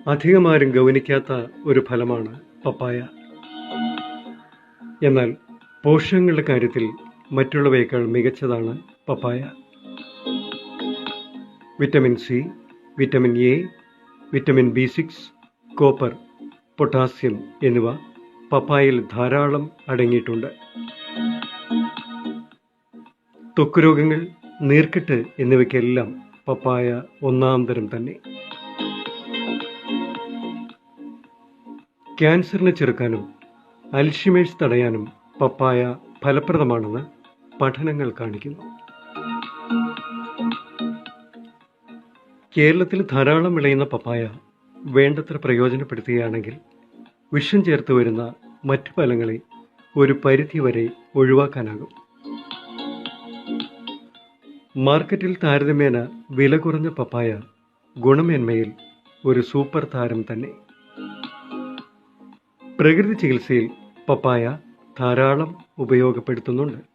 അധികമാരും ഗൗനിക്കാത്ത ഒരു ഫലമാണ് പപ്പായ. എന്നാൽ പോഷകങ്ങളുടെ കാര്യത്തിൽ മറ്റുള്ളവയേക്കാൾ മികച്ചതാണ് papaya. Vitamin C, vitamin A, vitamin B6, copper, potassium എന്നിവ പപ്പായയിൽ ധാരാളം അടങ്ങിയിട്ടുണ്ട്. ത്വക്ക് രോഗങ്ങൾ, നീർക്കെട്ട് എന്നിവയ്ക്കെല്ലാം പപ്പായ ഒന്നാം തരം തന്നെ. ക്യാൻസറിനെ ചെറുക്കാനും അൽഷിമേഴ്സ് തടയാനും പപ്പായ ഫലപ്രദമാണെന്ന് പഠനങ്ങൾ കാണിക്കുന്നു. കേരളത്തിൽ ധാരാളം വിളയുന്ന പപ്പായ വേണ്ടത്ര പ്രയോജനപ്പെടുത്തുകയാണെങ്കിൽ വിഷം ചേർത്ത് വരുന്ന മറ്റു ഫലങ്ങളെ ഒരു പരിധിവരെ ഒഴിവാക്കാനാകും. മാർക്കറ്റിൽ താരതമ്യേന വില കുറഞ്ഞ പപ്പായ ഗുണമേന്മയിൽ ഒരു സൂപ്പർ താരം തന്നെ. പ്രകൃതി ചികിത്സയിൽ പപ്പായ ധാരാളം ഉപയോഗപ്പെടുത്തുന്നുണ്ട്.